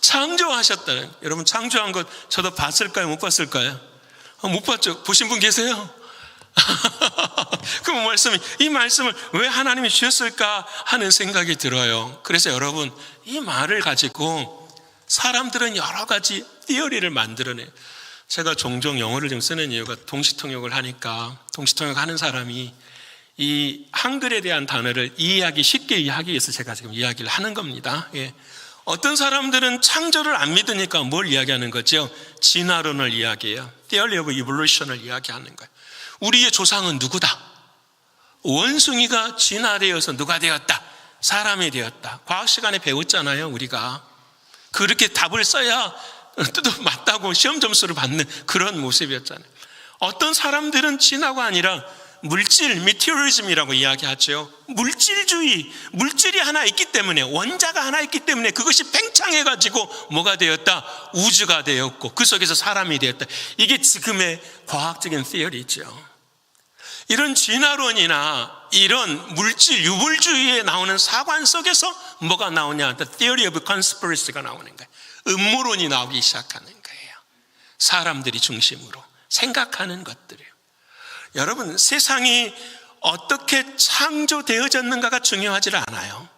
창조하셨다는. 여러분, 창조한 것 저도 봤을까요? 못 봤을까요? 못 봤죠? 보신 분 계세요? 그 이 말씀을 왜 하나님이 주셨을까 하는 생각이 들어요. 그래서 여러분, 이 말을 가지고 사람들은 여러 가지 티어리를 만들어내요. 제가 종종 영어를 좀 쓰는 이유가 동시통역을 하니까, 동시통역 하는 사람이 이 한글에 대한 단어를 이해하기 쉽게 이해하기 위해서 제가 지금 이야기를 하는 겁니다. 예. 어떤 사람들은 창조를 안 믿으니까 뭘 이야기하는 거죠? 진화론을 이야기해요. Theory of Evolution을 이야기하는 거예요. 우리의 조상은 누구다? 원숭이가 진화되어서 누가 되었다? 사람이 되었다. 과학 시간에 배웠잖아요, 우리가. 그렇게 답을 써야 맞다고 시험 점수를 받는 그런 모습이었잖아요. 어떤 사람들은 진화가 아니라 물질, 미테리얼리즘이라고 이야기하죠. 물질주의, 물질이 하나 있기 때문에, 원자가 하나 있기 때문에 그것이 팽창해가지고 뭐가 되었다? 우주가 되었고 그 속에서 사람이 되었다. 이게 지금의 과학적인 티어리죠. 이런 진화론이나 이런 물질, 유물주의에 나오는 사관 속에서 뭐가 나오냐? The theory of conspiracy가 나오는 거예요. 음모론이 나오기 시작하는 거예요. 사람들이 중심으로 생각하는 것들이에요. 여러분, 세상이 어떻게 창조되어졌는가가 중요하지 않아요.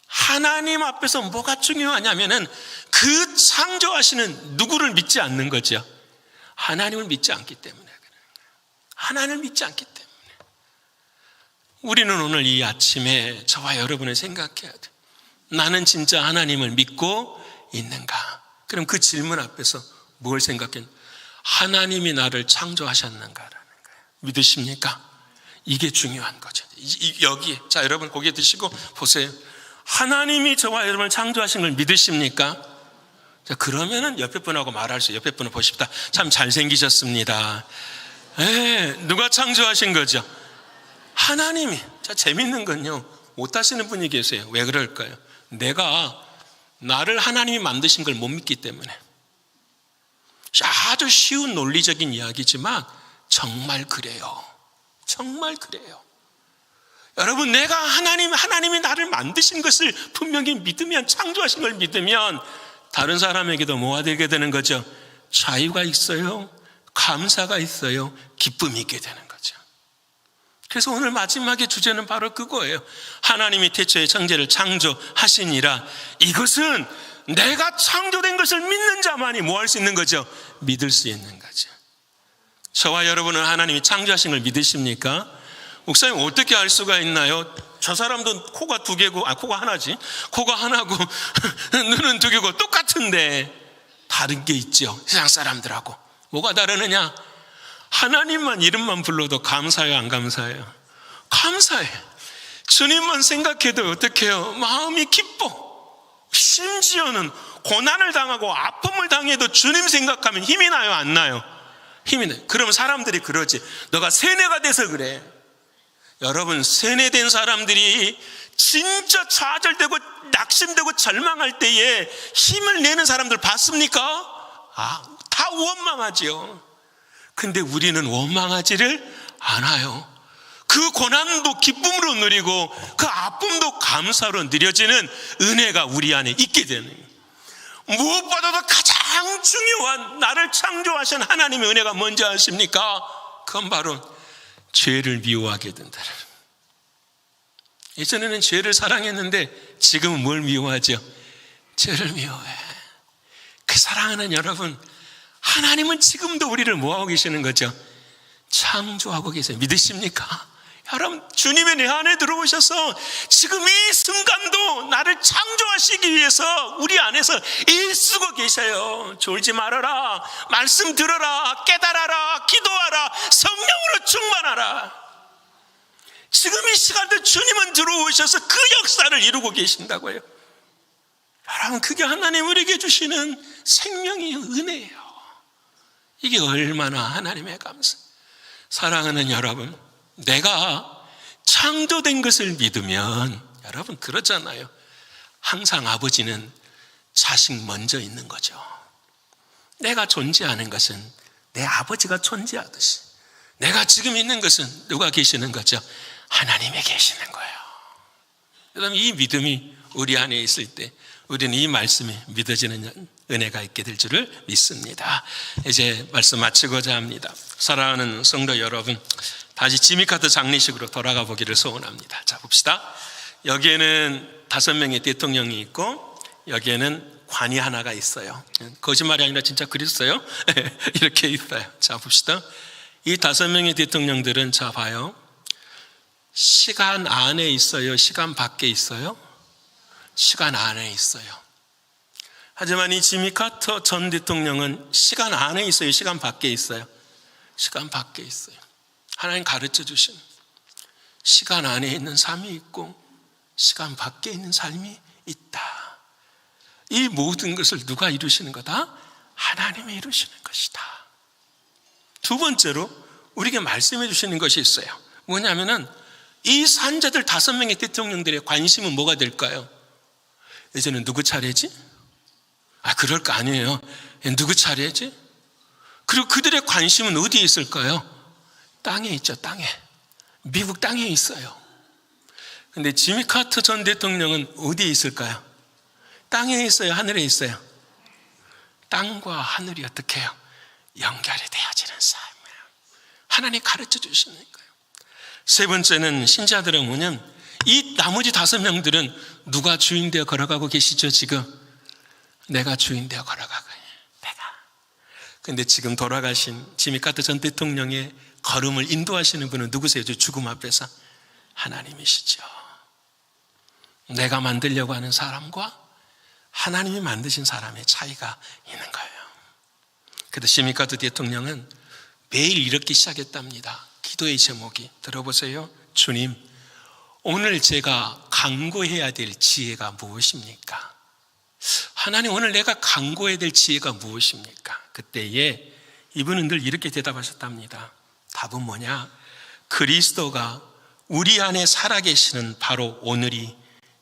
하나님 앞에서 뭐가 중요하냐면은 그 창조하시는 누구를 믿지 않는 거죠. 하나님을 믿지 않기 때문에. 하나님을 믿지 않기 때문에. 우리는 오늘 이 아침에 저와 여러분을 생각해야 돼. 나는 진짜 하나님을 믿고 있는가? 그럼 그 질문 앞에서 뭘 생각해? 하나님이 나를 창조하셨는가라는 거예요. 믿으십니까? 이게 중요한 거죠. 여기, 자, 여러분 고개 드시고 보세요. 하나님이 저와 여러분을 창조하신 걸 믿으십니까? 자, 그러면은 옆에 분하고 말할 수, 옆에 분을 보십시다. 참 잘생기셨습니다. 누가 창조하신 거죠? 하나님이. 자, 재밌는 건요, 못하시는 분이 계세요. 왜 그럴까요? 내가 나를 하나님이 만드신 걸 못 믿기 때문에. 아주 쉬운 논리적인 이야기지만 정말 그래요. 정말 그래요. 여러분, 내가 하나님이 나를 만드신 것을 분명히 믿으면, 창조하신 걸 믿으면 다른 사람에게도 뭐가 되게 되는 거죠? 자유가 있어요. 감사가 있어요. 기쁨이 있게 되는 거죠. 그래서 오늘 마지막의 주제는 바로 그거예요. 하나님이 태초에 천지를 창조하시니라. 이것은 내가 창조된 것을 믿는 자만이 뭐 할 수 있는 거죠? 믿을 수 있는 거죠. 저와 여러분은 하나님이 창조하신 걸 믿으십니까? 목사님, 어떻게 알 수가 있나요? 저 사람도 코가 두 개고, 코가 하나지. 코가 하나고 눈은 두 개고 똑같은데 다른 게 있죠. 세상 사람들하고. 뭐가 다르느냐? 하나님만 이름만 불러도 감사해요, 안 감사해요? 감사해. 주님만 생각해도 어떻게 해요? 마음이 기뻐. 심지어는 고난을 당하고 아픔을 당해도 주님 생각하면 힘이 나요, 안 나요? 힘이 나요. 그럼 사람들이 그러지. 너가 세뇌가 돼서 그래. 여러분, 세뇌된 사람들이 진짜 좌절되고 낙심되고 절망할 때에 힘을 내는 사람들 봤습니까? 다 원망하지요. 근데 우리는 원망하지를 않아요. 그 고난도 기쁨으로 누리고 그 아픔도 감사로 누려지는 은혜가 우리 안에 있게 되는 거예요. 무엇보다도 가장 중요한 나를 창조하신 하나님의 은혜가 뭔지 아십니까? 그건 바로 죄를 미워하게 된다. 예전에는 죄를 사랑했는데 지금은 뭘 미워하죠? 죄를 미워해. 그 사랑하는 여러분, 하나님은 지금도 우리를 뭐하고 계시는 거죠? 창조하고 계세요. 믿으십니까? 여러분, 주님의 내 안에 들어오셔서 지금 이 순간도 나를 창조하시기 위해서 우리 안에서 일쓰고 계셔요. 졸지 말아라, 말씀 들어라, 깨달아라, 기도하라, 성령으로 충만하라. 지금 이 시간도 주님은 들어오셔서 그 역사를 이루고 계신다고요. 여러분, 그게 하나님 우리에게 주시는 생명의 은혜예요. 이게 얼마나 하나님의 감사. 사랑하는 여러분, 내가 창조된 것을 믿으면, 여러분 그렇잖아요. 항상 아버지는 자식 먼저 있는 거죠. 내가 존재하는 것은 내 아버지가 존재하듯이, 내가 지금 있는 것은 누가 계시는 거죠? 하나님이 계시는 거예요. 여러분, 이 믿음이 우리 안에 있을 때 우리는 이 말씀이 믿어지는 은혜가 있게 될 줄을 믿습니다. 이제 말씀 마치고자 합니다. 사랑하는 성도 여러분, 다시 지미 카터 장례식으로 돌아가 보기를 소원합니다. 자, 봅시다. 여기에는 5명의 대통령이 있고 여기에는 관이 하나가 있어요. 거짓말이 아니라 진짜 그랬어요. 이렇게 있어요. 자, 봅시다. 이 5명의 대통령들은, 자, 봐요. 시간 안에 있어요? 시간 밖에 있어요? 시간 안에 있어요. 하지만 이 지미 카터 전 대통령은 시간 안에 있어요? 시간 밖에 있어요? 시간 밖에 있어요. 하나님 가르쳐 주신 시간 안에 있는 삶이 있고 시간 밖에 있는 삶이 있다. 이 모든 것을 누가 이루시는 거다? 하나님이 이루시는 것이다. 두 번째로 우리에게 말씀해 주시는 것이 있어요. 뭐냐면은 이 산자들 5명의 대통령들의 관심은 뭐가 될까요? 이제는 누구 차례지? 그럴 거 아니에요. 누구 차례지? 그리고 그들의 관심은 어디에 있을까요? 땅에 있죠, 땅에. 미국 땅에 있어요. 근데 지미 카터 전 대통령은 어디에 있을까요? 땅에 있어요, 하늘에 있어요? 땅과 하늘이 어떻게 해요? 연결이 되어지는 삶이에요. 하나님 가르쳐 주시는 거예요. 세 번째는 신자들은 뭐냐면 이 나머지 5명들은 누가 주인 되어 걸어가고 계시죠, 지금? 내가 주인 되어 걸어가고 내가. 근데 지금 돌아가신 지미 카터 전 대통령의 걸음을 인도하시는 분은 누구세요? 죽음 앞에서 하나님이시죠. 내가 만들려고 하는 사람과 하나님이 만드신 사람의 차이가 있는 거예요. 그래도 지미 카터 대통령은 매일 이렇게 시작했답니다. 기도의 제목이, 들어보세요. 주님, 오늘 제가 강구해야 될 지혜가 무엇입니까? 하나님, 오늘 내가 강구해야 될 지혜가 무엇입니까? 그때에 이분은 늘 이렇게 대답하셨답니다. 답은 뭐냐? 그리스도가 우리 안에 살아계시는 바로 오늘이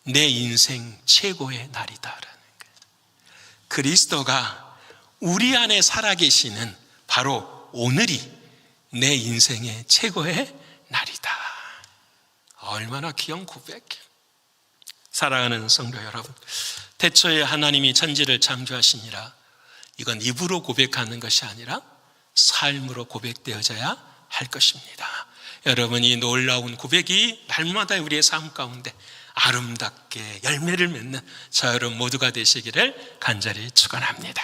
내 인생 최고의 날이다라는 거예요. 그리스도가 우리 안에 살아계시는 바로 오늘이 내 인생의 최고의 날이다. 얼마나 귀한 고백. 사랑하는 성도 여러분, 태초에 하나님이 천지를 창조하시니라, 이건 입으로 고백하는 것이 아니라 삶으로 고백되어져야 할 것입니다. 여러분, 이 놀라운 고백이 날마다 우리의 삶 가운데 아름답게 열매를 맺는 저 여러분 모두가 되시기를 간절히 축원합니다.